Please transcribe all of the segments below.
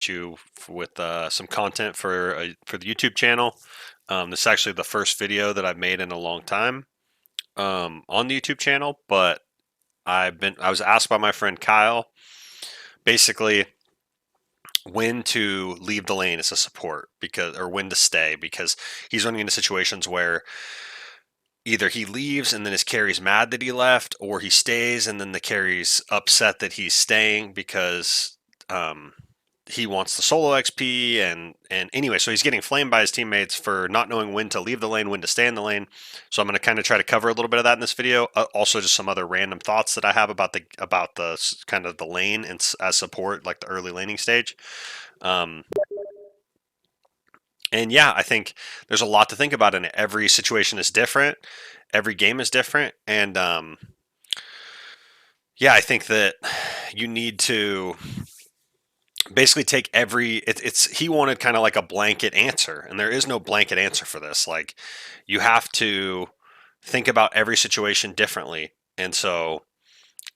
you with some content for the YouTube channel. This is actually the first video that I've made in a long time on the YouTube channel, but I was asked by my friend Kyle basically when to leave the lane as a support or when to stay, because he's running into situations where either he leaves and then his carry's mad that he left, or he stays and then the carry's upset that he's staying because he wants the solo XP, and anyway, so he's getting flamed by his teammates for not knowing when to leave the lane, when to stay in the lane. So I'm going to kind of try to cover a little bit of that in this video. Also, just some other random thoughts that I have about the kind of the lane and as support, like the early laning stage. Um, and yeah, I think there's a lot to think about in it. Every situation is different. Every game is different, and yeah, I think that you need to basically take he wanted kind of like a blanket answer, and there is no blanket answer for this. Like, you have to think about every situation differently. And so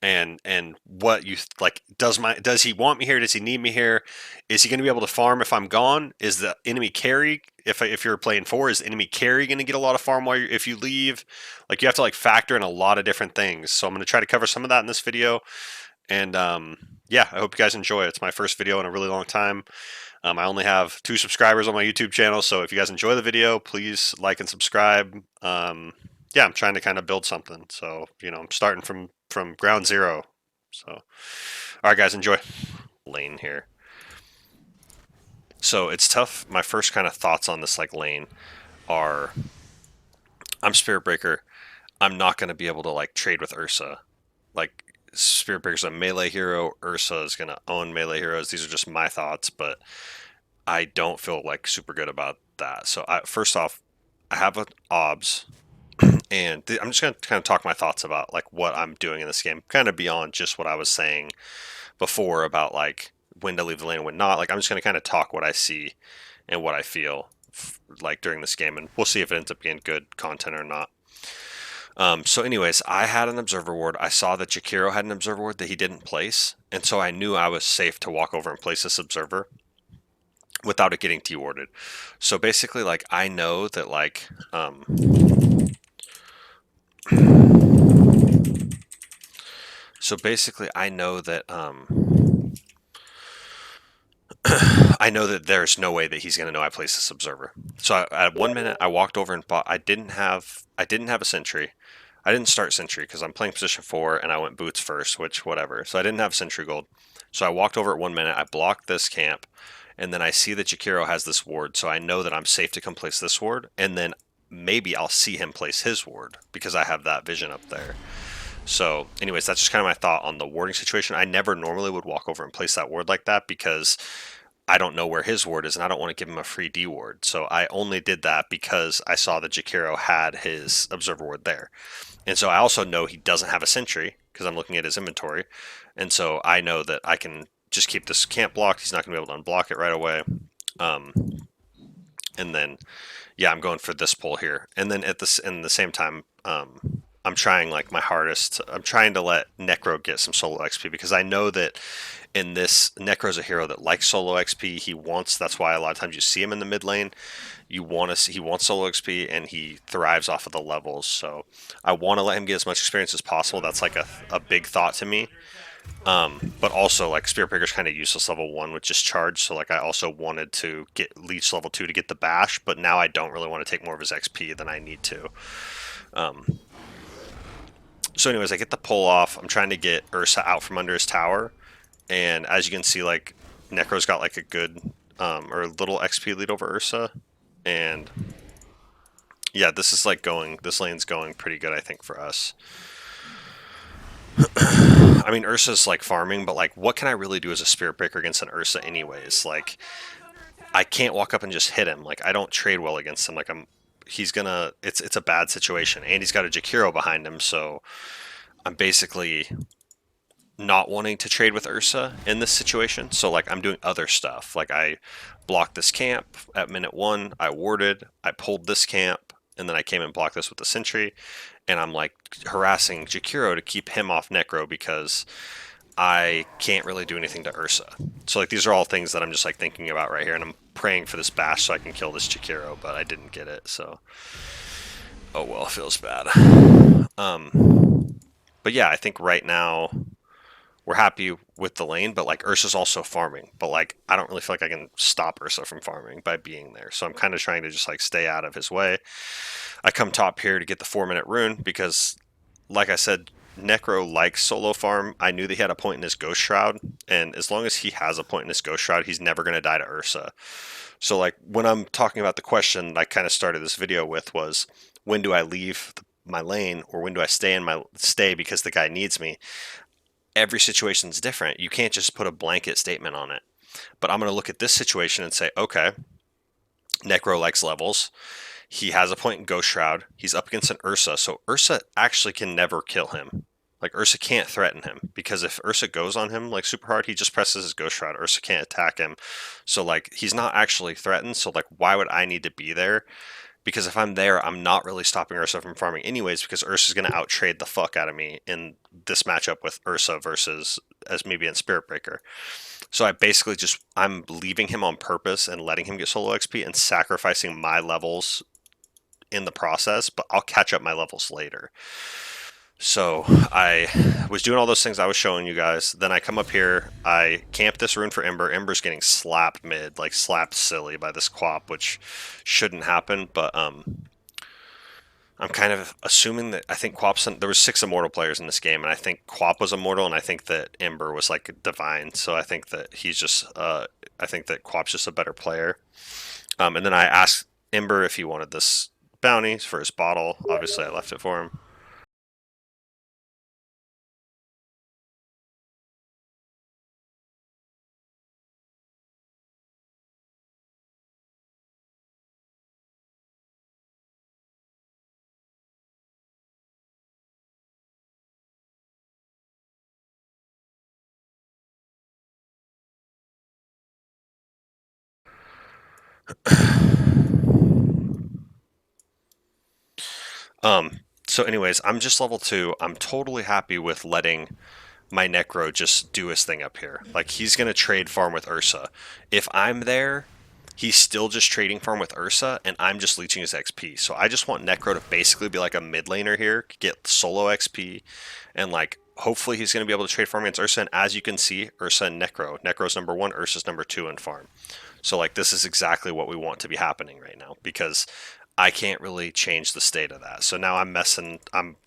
and what you like, does he want me here, does he need me here, is he going to be able to farm if I'm gone, is the enemy carry, if you're playing four, is the enemy carry going to get a lot of farm if you leave? Like, you have to like factor in a lot of different things. So I'm going to try to cover some of that in this video. And yeah, I hope you guys enjoy it. It's my first video in a really long time. I only have 2 subscribers on my YouTube channel, so if you guys enjoy the video, please like and subscribe. Yeah, I'm trying to kind of build something. So, I'm starting from ground zero. So, all right, guys, enjoy. Lane here. So it's tough. My first kind of thoughts on this like lane are, I'm Spirit Breaker. I'm not going to be able to like trade with Ursa. Like, Spirit Breaker's a melee hero. Ursa is going to own melee heroes. These are just my thoughts, but I don't feel like super good about that. So first off, I have an OBS, and I'm just going to kind of talk my thoughts about like what I'm doing in this game, kind of beyond just what I was saying before about like when to leave the lane and when not. Like, I'm just going to kind of talk what I see and what I feel like during this game, and we'll see if it ends up being good content or not. So anyways, I had an observer ward. I saw that Jakiro had an observer ward that he didn't place, and so I knew I was safe to walk over and place this observer without it getting T-warded. So basically, like, I know that like so basically I know that I know that there's no way that he's going to know I placed this observer. So at 1 minute, I walked over and bought. I didn't have a sentry. I didn't start sentry because I'm playing position 4 and I went boots first, which whatever. So I didn't have sentry gold. So I walked over at 1 minute. I blocked this camp, and then I see that Jakiro has this ward, so I know that I'm safe to come place this ward, and then maybe I'll see him place his ward because I have that vision up there. So anyways, that's just kind of my thought on the warding situation. I never normally would walk over and place that ward like that because I don't know where his ward is, and I don't want to give him a free D ward. So I only did that because I saw that Jakiro had his observer ward there. And so I also know he doesn't have a sentry because I'm looking at his inventory. And so I know that I can just keep this camp blocked. He's not going to be able to unblock it right away. And then, yeah, I'm going for this pull here. And then in the same time, I'm trying like my hardest. I'm trying to let Necro get some solo XP because I know that in this, Necro's a hero that likes solo XP. That's why a lot of times you see him in the mid lane. He wants solo XP, and he thrives off of the levels. So I want to let him get as much experience as possible. That's like a big thought to me. But also, like, Spirit Breaker's kind of useless level 1 with just charge. So like, I also wanted to get Leech level 2 to get the bash, but now I don't really want to take more of his XP than I need to. So anyways, I get the pull off. I'm trying to get Ursa out from under his tower. And as you can see, like, Necro's got like a good or a little XP lead over Ursa. And yeah, this lane's going pretty good, I think, for us. I mean, Ursa's like farming, but like, what can I really do as a Spirit Breaker against an Ursa anyways? Like, I can't walk up and just hit him. Like, I don't trade well against him. Like, it's a bad situation. And he's got a Jakiro behind him, so I'm basically not wanting to trade with Ursa in this situation. So like, I'm doing other stuff. Like, I blocked this camp at minute 1, I warded, I pulled this camp, and then I came and blocked this with the sentry, and I'm like harassing Jakiro to keep him off Necro because I can't really do anything to Ursa. So like these are all things that I'm just like thinking about right here, and I'm praying for this bash so I can kill this Chikiro, but I didn't get it. So oh well, feels bad. But yeah, I think right now we're happy with the lane, but like Ursa's also farming. But like I don't really feel like I can stop Ursa from farming by being there. So I'm kind of trying to just like stay out of his way. I come top here to get the 4-minute rune because, like I said, Necro likes solo farm. I knew that he had a point in his Ghost Shroud, and as long as he has a point in his Ghost Shroud, he's never going to die to Ursa. So like when I'm talking about the question I kind of started this video with was, when do I leave my lane or when do I stay because the guy needs me? Every situation is different. You can't just put a blanket statement on it. But I'm going to look at this situation and say, okay, Necro likes levels. He has a point in Ghost Shroud. He's up against an Ursa, so Ursa actually can never kill him. Like Ursa can't threaten him because if Ursa goes on him like super hard, he just presses his Ghost Shroud. Ursa can't attack him, so like he's not actually threatened. So like, why would I need to be there? Because if I'm there, I'm not really stopping Ursa from farming anyways. Because Ursa's gonna outtrade the fuck out of me in this matchup with Ursa versus as me being Spirit Breaker. So I basically just I'm leaving him on purpose and letting him get solo XP and sacrificing my levels in the process, but I'll catch up my levels later. So I was doing all those things I was showing you guys. Then I come up here, I camp this rune for Ember. Ember's getting slapped mid, like slapped silly by this Quap, which shouldn't happen, but I'm kind of assuming that I think Quap's there was 6 Immortal players in this game, and I think Quap was Immortal, and I think that Ember was like Divine. So I think that he's just I think that Quap's just a better player. And then I asked Ember if he wanted this bounty for his bottle. Obviously, I left it for him. So anyways, I'm just level 2. I'm totally happy with letting my Necro just do his thing up here. Like, he's going to trade farm with Ursa. If I'm there, he's still just trading farm with Ursa, and I'm just leeching his XP. So I just want Necro to basically be like a mid laner here, get solo XP, and like, hopefully he's going to be able to trade farm against Ursa. And as you can see, Ursa and Necro. Necro's number 1, Ursa's number 2 in farm. So like, this is exactly what we want to be happening right now, because I can't really change the state of that. So now I'm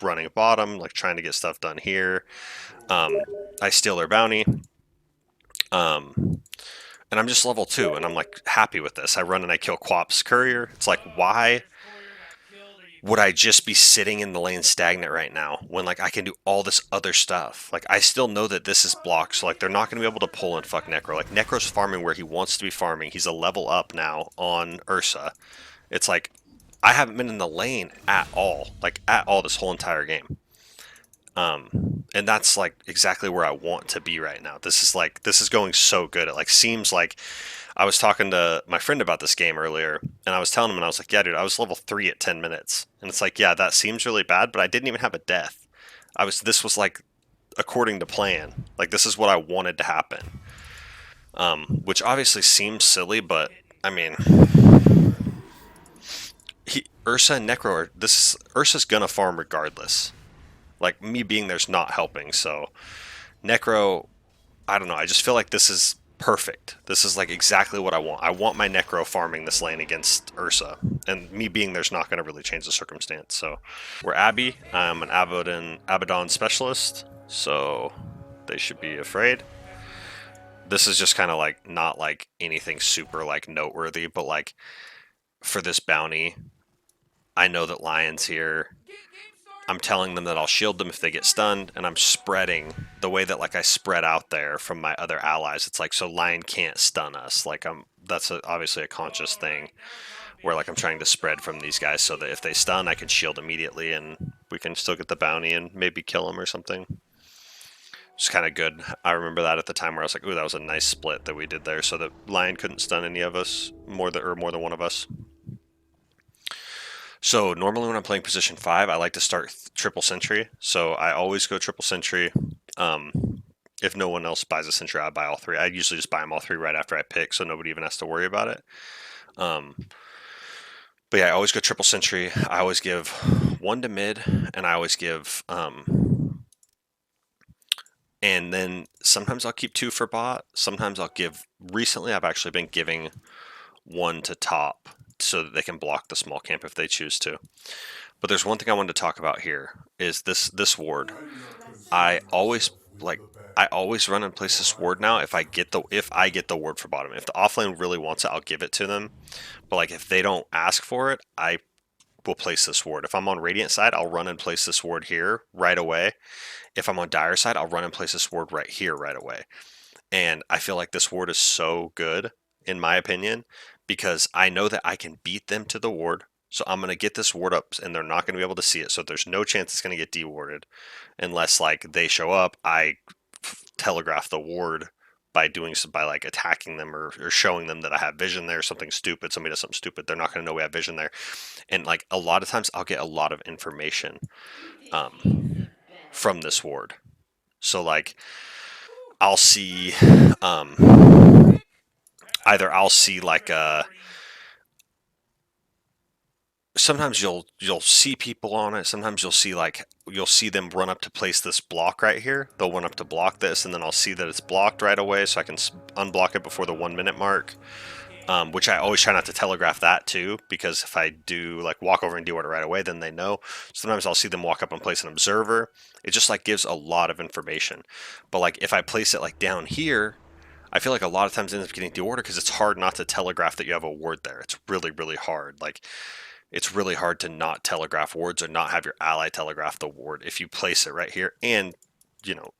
running bottom, like trying to get stuff done here. I steal their bounty. And I'm just level 2, and I'm like happy with this. I run and I kill Quap's courier. It's like, why would I just be sitting in the lane stagnant right now when like I can do all this other stuff? Like, I still know that this is blocked, so like they're not going to be able to pull and fuck Necro. Like, Necro's farming where he wants to be farming. He's a level up now on Ursa. It's like I haven't been in the lane at all, like at all this whole entire game. And that's like exactly where I want to be right now. This is going so good. It like seems like I was talking to my friend about this game earlier, and I was telling him, and I was like, yeah, dude, I was level 3 at 10 minutes. And it's like, yeah, that seems really bad, but I didn't even have a death. This was like according to plan. Like, this is what I wanted to happen. Which obviously seems silly, but I mean, Ursa and Necro Ursa's gonna farm regardless. Like, me being there's not helping, so Necro, I don't know, I just feel like this is perfect. This is like exactly what I want. I want my Necro farming this lane against Ursa, and me being there's not going to really change the circumstance. So we're Abby. I'm an Abaddon specialist, so they should be afraid. This is just kind of like not like anything super like noteworthy, but like for this bounty, I know that Lion's here. I'm telling them that I'll shield them if they get stunned, and I'm spreading the way that like I spread out there from my other allies. It's like, so Lion can't stun us. Like, obviously a conscious thing where like I'm trying to spread from these guys so that if they stun, I can shield immediately and we can still get the bounty and maybe kill them or something. It's kind of good. I remember that at the time where I was like, ooh, that was a nice split that we did there, so that Lion couldn't stun any of us more than one of us. So normally when I'm playing position 5, I like to start triple sentry. So I always go triple sentry. If no one else buys a sentry, I buy all three. I usually just buy them all three right after I pick, so nobody even has to worry about it. Um, but yeah, I always go triple sentry. I always give one to mid, and I always give and then sometimes I'll keep two for bot. Sometimes I'll give. Recently, I've actually been giving one to top so that they can block the small camp if they choose to. But there's one thing I wanted to talk about here is this ward. I always like I always run and place this ward now if I get the ward for bottom. If the offlane really wants it, I'll give it to them. But like if they don't ask for it, I will place this ward. If I'm on Radiant side, I'll run and place this ward here right away. If I'm on Dire side, I'll run and place this ward right here right away. And I feel like this ward is so good, in my opinion, because I know that I can beat them to the ward. So I'm going to get this ward up and they're not going to be able to see it. So there's no chance it's going to get dewarded unless like they show up. I telegraph the ward by like attacking them or showing them that I have vision there, something stupid. Somebody does something stupid. They're not going to know we have vision there. And like a lot of times I'll get a lot of information from this ward. So like I'll see either I'll see like sometimes you'll see people on it. Sometimes you'll see them run up to place this block right here. They'll run up to block this, and then I'll see that it's blocked right away, so I can unblock it before the 1 minute mark. Which I always try not to telegraph that too, because if I do like walk over and do it right away, then they know. Sometimes I'll see them walk up and place an observer. It just like gives a lot of information. But like if I place it like down here, I feel like a lot of times it ends up getting deordered because it's hard not to telegraph that you have a ward there. It's really, really hard. Like it's really hard to not telegraph wards or not have your ally telegraph the ward if you place it right here. And, you know,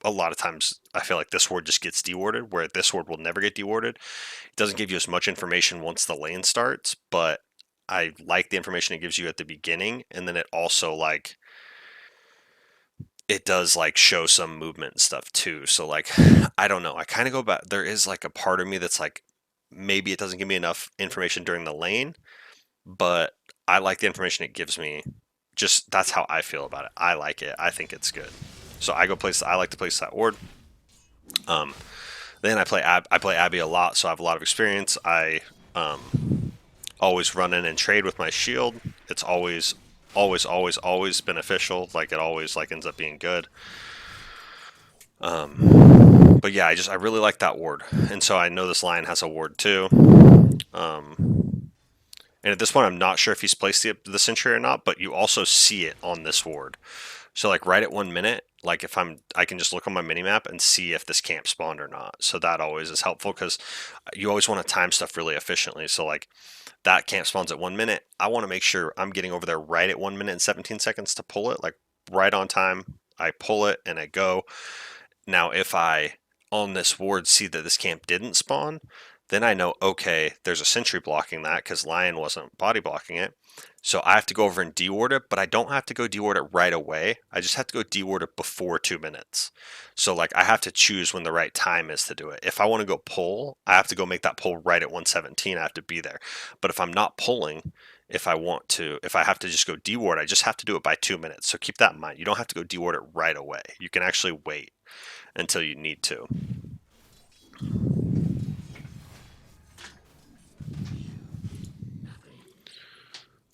a lot of times I feel like this ward just gets dewarded, where this ward will never get dewarded. It doesn't give you as much information once the lane starts, but I like the information it gives you at the beginning, and then it also like it does like show some movement and stuff too. So like I don't know. I kind of go back. There is like a part of me that's like maybe it doesn't give me enough information during the lane, but I like the information it gives me. Just that's how I feel about it. I like it. I think it's good. So I like to place that ward. Then I play Abby a lot, so I have a lot of experience. I always run in and trade with my shield. It's always beneficial. Like it always like ends up being good. But yeah, I really like that ward, and so I know this lion has a ward too. And at this point, I'm not sure if he's placed the sentry or not, but you also see it on this ward. So like right at 1 minute, like if I can just look on my minimap and see if this camp spawned or not. So that always is helpful because you always want to time stuff really efficiently. So like that camp spawns at 1 minute. I want to make sure I'm getting over there right at 1 minute and 17 seconds to pull it, like right on time. I pull it and I go. Now, if I on this ward see that this camp didn't spawn, then I know, okay, there's a sentry blocking that because Lion wasn't body blocking it. So I have to go over and deward it, but I don't have to go deward it right away. I just have to go deward it before 2 minutes. So like I have to choose when the right time is to do it. If I want to go pull, I have to go make that pull right at 117. I have to be there. But if I'm not pulling, if I have to just go deward, I just have to do it by 2 minutes. So keep that in mind. You don't have to go deward it right away. You can actually wait until you need to.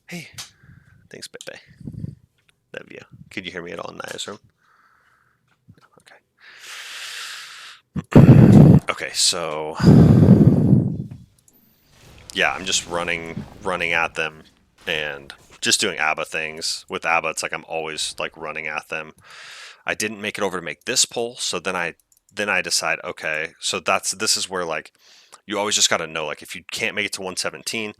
Hey, thanks, Pepe. Love you. Could you hear me at all in Naya's room? Okay. Okay, so yeah, I'm just running at them and just doing ABBA things. With ABBA, it's like I'm always like running at them. I didn't make it over to make this pull, so then I decide, okay, so this is where like you always just got to know, like if you can't make it to 117,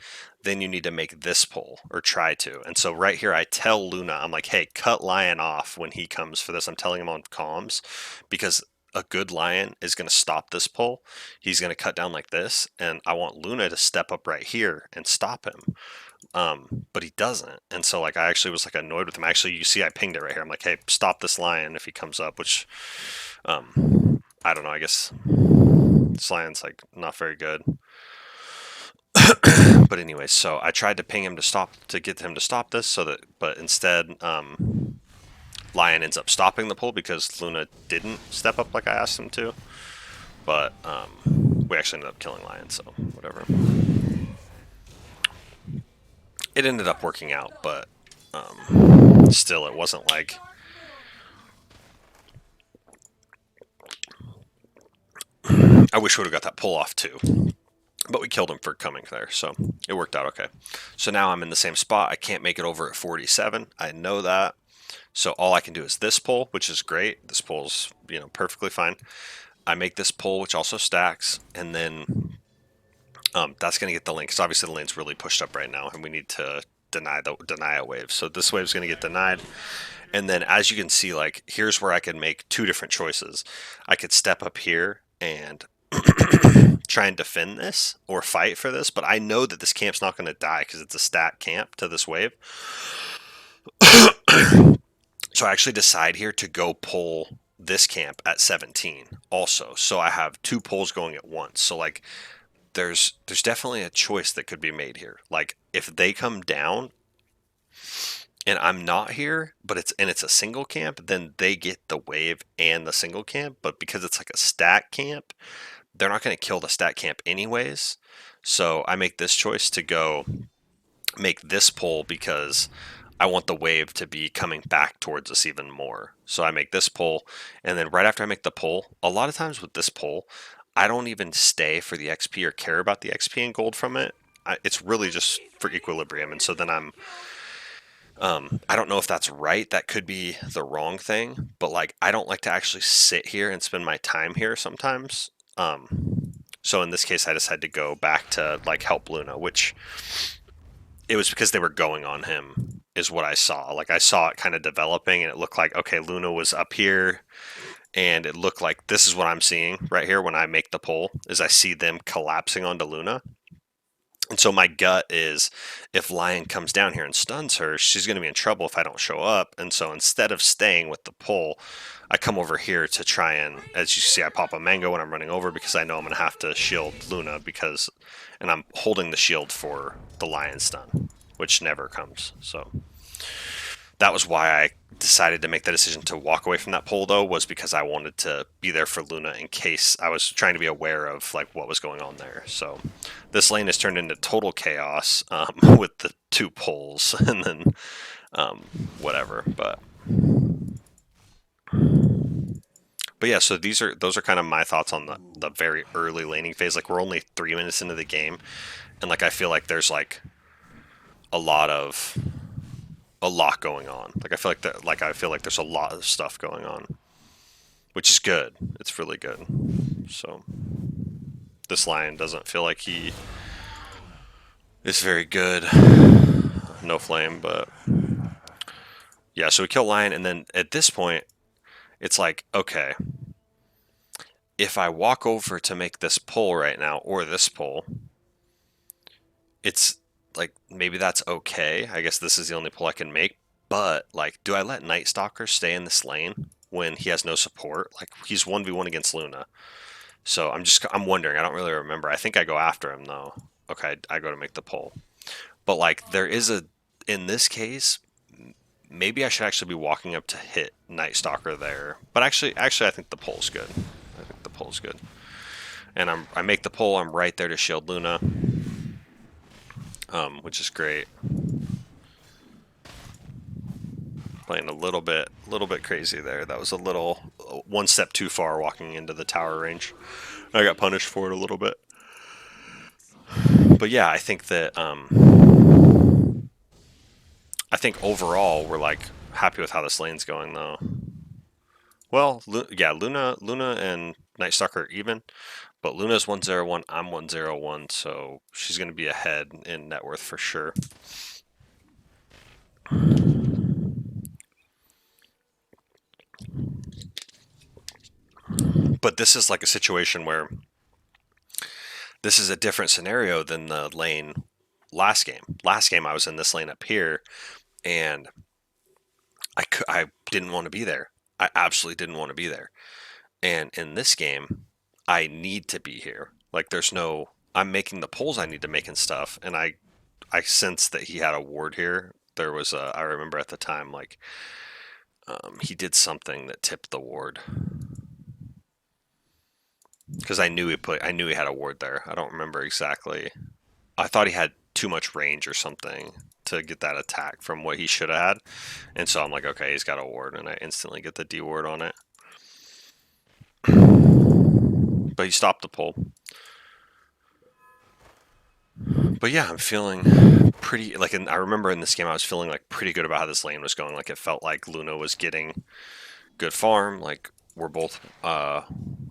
then you need to make this pull or try to. And so right here, I tell Luna, I'm like, hey, cut Lion off when he comes for this. I'm telling him on comms because a good Lion is going to stop this pull. He's going to cut down like this, and I want Luna to step up right here and stop him. But he doesn't. And so like I actually was like annoyed with him. Actually, you see I pinged it right here. I'm like, hey, stop this Lion if he comes up, which I don't know, I guess this Lion's like not very good. But anyway, so I tried to ping him to get him to stop this, but instead Lion ends up stopping the pull because Luna didn't step up like I asked him to. But we actually ended up killing Lion, so whatever. It ended up working out, but still, it wasn't like... I wish we would have got that pull off too. But we killed him for coming there, so it worked out okay. So now I'm in the same spot. I can't make it over at 47. I know that. So all I can do is this pull, which is great. This pull's, perfectly fine. I make this pull, which also stacks, and then that's going to get the lane, because obviously the lane's really pushed up right now, and we need to deny a wave. So this wave's going to get denied. And then as you can see, like, here's where I can make two different choices. I could step up here and try and defend this or fight for this, but I know that this camp's not going to die because it's a stat camp to this wave. So I actually decide here to go pull this camp at 17 also. So I have two pulls going at once. So like there's definitely a choice that could be made here. Like if they come down and I'm not here, but it's a single camp, then they get the wave and the single camp. But because it's like a stat camp, they're not going to kill the stat camp anyways. So I make this choice to go make this pull because I want the wave to be coming back towards us even more. So I make this pull, and then right after I make the pull, a lot of times with this pull, I don't even stay for the XP or care about the XP and gold from it. It's really just for equilibrium. And so then I don't know if that's right. That could be the wrong thing, but like I don't like to actually sit here and spend my time here sometimes. So in this case, I decided to go back to like help Luna, which it was because they were going on him is what I saw. Like I saw it kind of developing, and it looked like, okay, Luna was up here, and it looked like this is what I'm seeing right here when I make the pull, is I see them collapsing onto Luna. And so my gut is, if Lion comes down here and stuns her, she's going to be in trouble if I don't show up. And so instead of staying with the pull, I come over here to try and, as you see, I pop a mango when I'm running over because I know I'm going to have to shield Luna and I'm holding the shield for the Lion stun, which never comes. So that was why I decided to make the decision to walk away from that pull, though, was because I wanted to be there for Luna in case I was trying to be aware of like what was going on there. So this lane has turned into total chaos with the two pulls and then whatever. But yeah, so those are kind of my thoughts on the very early laning phase. Like we're only 3 minutes into the game, and like I feel like there's like a lot going on. Like I feel like there's a lot of stuff going on, which is good. It's really good. So this Lion doesn't feel like he is very good. No flame, but yeah. So we kill Lion, and then at this point, it's like, okay, if I walk over to make this pull right now or this pull, it's like maybe that's okay. I guess this is the only pull I can make. But like, do I let Night Stalker stay in this lane when he has no support? Like he's 1v1 against Luna. So I'm wondering. I don't really remember. I think I go after him though. Okay, I go to make the pull. But like in this case, maybe I should actually be walking up to hit Night Stalker there. But actually I think the pull's good. I think the pull's good. And I make the pull. I'm right there to shield Luna, which is great. Playing a little bit crazy there. That was a little one step too far walking into the tower range. I got punished for it a little bit. But yeah, I think that I think overall we're like happy with how this lane's going though. Well, yeah, Luna and Night Stalker are even, but Luna's 101, I'm 101, so she's going to be ahead in net worth for sure. But this is like a situation where this is a different scenario than the lane last game. Last game I was in this lane up here, and I didn't want to be there. I absolutely didn't want to be there. And in this game, I need to be here. Like I'm making the pulls I need to make and stuff, and I sense that he had a ward here. There was I remember at the time, like, He did something that tipped the ward. Because I knew he had a ward there. I don't remember exactly. I thought he had too much range or something to get that attack from what he should have had. And so I'm like, okay, he's got a ward, and I instantly get the D ward on it. But he stopped the pull. But yeah, I'm feeling pretty like. I remember in this game, I was feeling like pretty good about how this lane was going. Like it felt like Luna was getting good farm. Like we're both, we're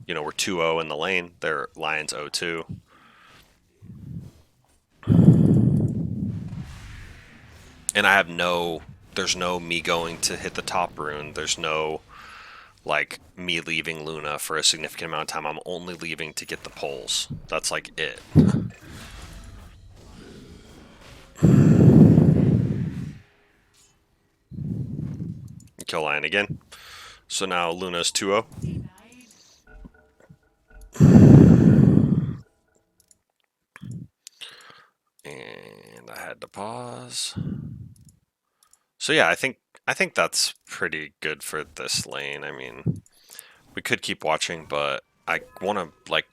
2-0 in the lane. They're Lions 0-2. And I have there's no me going to hit the top rune. There's no like me leaving Luna for a significant amount of time. I'm only leaving to get the pulls. That's like it. Kill Lion again. So now Luna's 2-0. And I had to pause. So yeah, I think that's pretty good for this lane. I mean, we could keep watching, but I want to like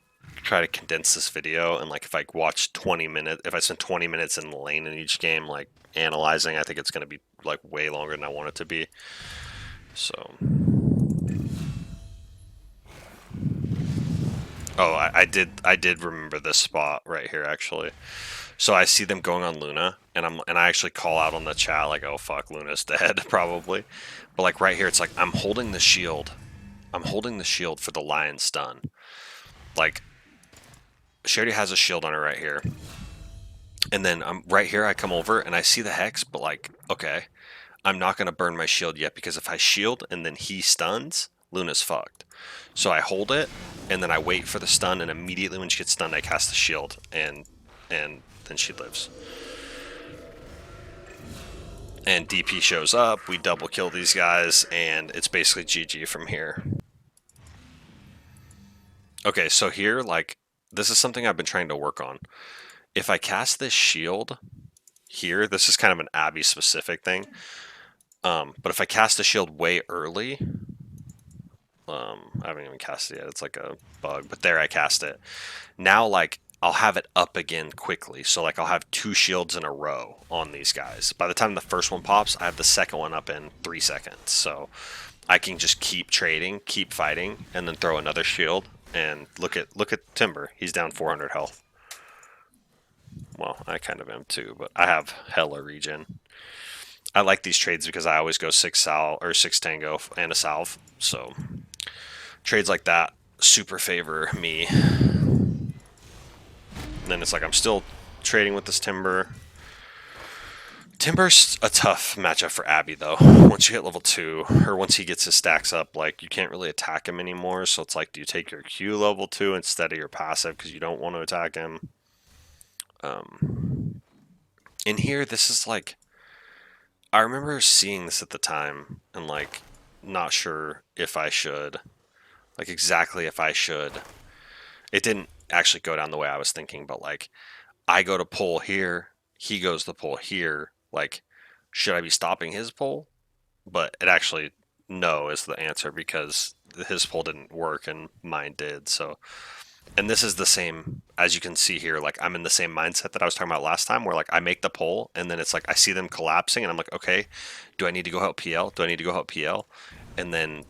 try to condense this video, and like if I watch 20 minutes, if I spend 20 minutes in the lane in each game, like analyzing, I think it's going to be like way longer than I want it to be. So, oh, I did remember this spot right here actually. So I see them going on Luna, and I actually call out on the chat like, "Oh fuck, Luna's dead probably." But like right here, it's like I'm holding the shield. I'm holding the shield for the lion stun. Like, she already has a shield on her right here, and then I'm right here. I come over and I see the hex, but like, okay, I'm not gonna burn my shield yet because if I shield and then he stuns, Luna's fucked. So I hold it, and then I wait for the stun, and immediately when she gets stunned, I cast the shield, and then she lives. And DP shows up, we double kill these guys, and it's basically GG from here. Okay, so here, like, this is something I've been trying to work on. If I cast this shield here, this is kind of an Abby specific thing, but if I cast the shield way early, I haven't even cast it yet, it's like a bug, but there I cast it. Now, like, I'll have it up again quickly. So like I'll have 2 shields in a row on these guys. By the time the first one pops, I have the second one up in 3 seconds. So I can just keep trading, keep fighting, and then throw another shield. And look at Timber. He's down 400 health. Well, I kind of am too, but I have hella regen. I like these trades because I always go 6 sal or 6 tango and a salve. So trades like that super favor me. Then it's like I'm still trading with this Timber. Timber's a tough matchup for Abby though. Once you hit level 2, or once he gets his stacks up, like you can't really attack him anymore. So it's like, do you take your Q level 2 instead of your passive because you don't want to attack him? In here, this is like, I remember seeing this at the time and like not sure if I should, like exactly if I should. It didn't actually go down the way I was thinking, but like I go to pull here, he goes to pull here. Like, should I be stopping his pull? But it actually, no is the answer because his pull didn't work and mine did. So, and this is the same, as you can see here, like I'm in the same mindset that I was talking about last time where like I make the pull and then it's like I see them collapsing and I'm like, okay, do I need to go help PL? Do I need to go help PL? And then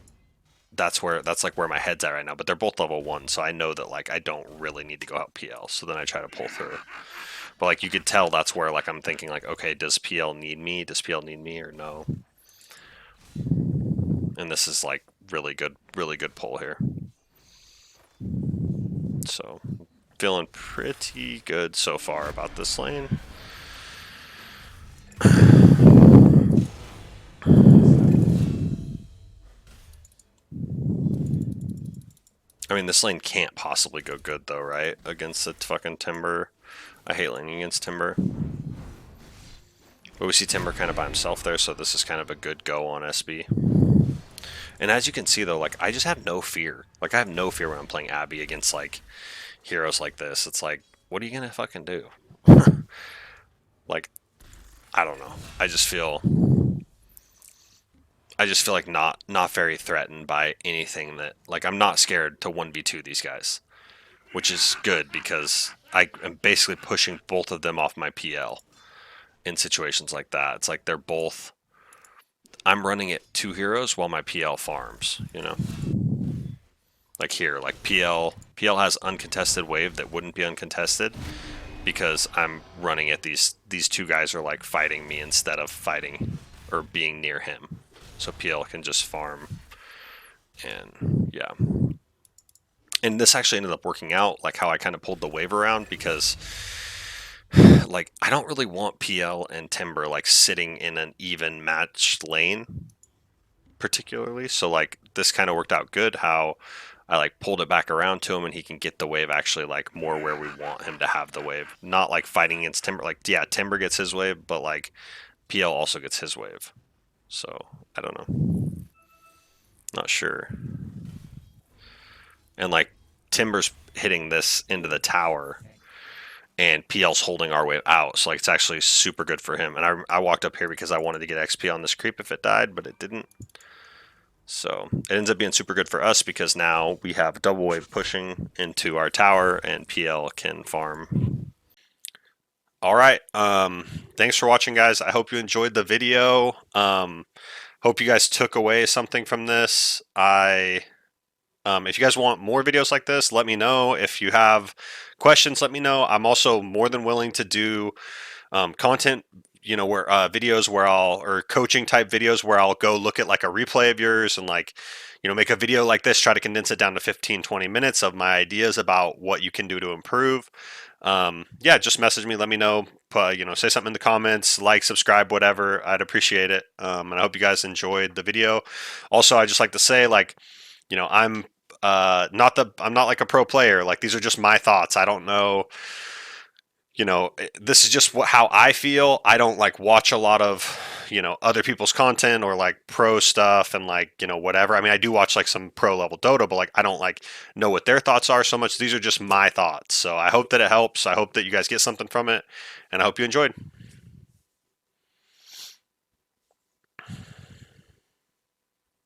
that's like where my head's at right now. But they're both level 1, so I know that like I don't really need to go help PL. So then I try to pull through. But like you could tell that's where like I'm thinking like, okay, does PL need me? Does PL need me or no? And this is like really good pull here. So feeling pretty good so far about this lane. I mean, this lane can't possibly go good though, right? Against the fucking Timber. I hate laning against Timber. But we see Timber kind of by himself there, so this is kind of a good go on SB. And as you can see though, like I just have no fear. Like I have no fear when I'm playing Abby against like heroes like this. It's like, what are you gonna fucking do? Like, I don't know. I just feel I just feel like not very threatened by anything that, like, I'm not scared to 1v2 these guys, which is good because I am basically pushing both of them off my PL in situations like that. It's like they're both, I'm running it 2 heroes while my PL farms, you know? Like here, like PL has uncontested wave that wouldn't be uncontested because I'm running it. These two guys are like fighting me instead of fighting or being near him. So PL can just farm, and yeah. And this actually ended up working out, like how I kind of pulled the wave around, because like I don't really want PL and Timber like sitting in an even matched lane particularly. So like this kind of worked out good, how I like pulled it back around to him and he can get the wave actually like more where we want him to have the wave. Not like fighting against Timber. Like, yeah, Timber gets his wave, but like PL also gets his wave. So I don't know. Not sure. And like Timber's hitting this into the tower and PL's holding our wave out. So like it's actually super good for him. And I walked up here because I wanted to get XP on this creep if it died, but it didn't. So it ends up being super good for us because now we have double wave pushing into our tower and PL can farm. All right. Thanks for watching, guys. I hope you enjoyed the video. Hope you guys took away something from this. If you guys want more videos like this, let me know. If you have questions, let me know. I'm also more than willing to do content, where videos where or coaching type videos where I'll go look at like a replay of yours and like, make a video like this, try to condense it down to 15, 20 minutes of my ideas about what you can do to improve. Yeah, just message me, let me know, say something in the comments, like, subscribe, whatever. I'd appreciate it. And I hope you guys enjoyed the video. Also, I just like to say, like, I'm not like a pro player. Like, these are just my thoughts. I don't know, this is just how I feel. I don't like watch a lot of, other people's content or like pro stuff and like, whatever. I mean, I do watch like some pro level Dota, but like I don't like know what their thoughts are so much. These are just my thoughts. So I hope that it helps. I hope that you guys get something from it, and I hope you enjoyed.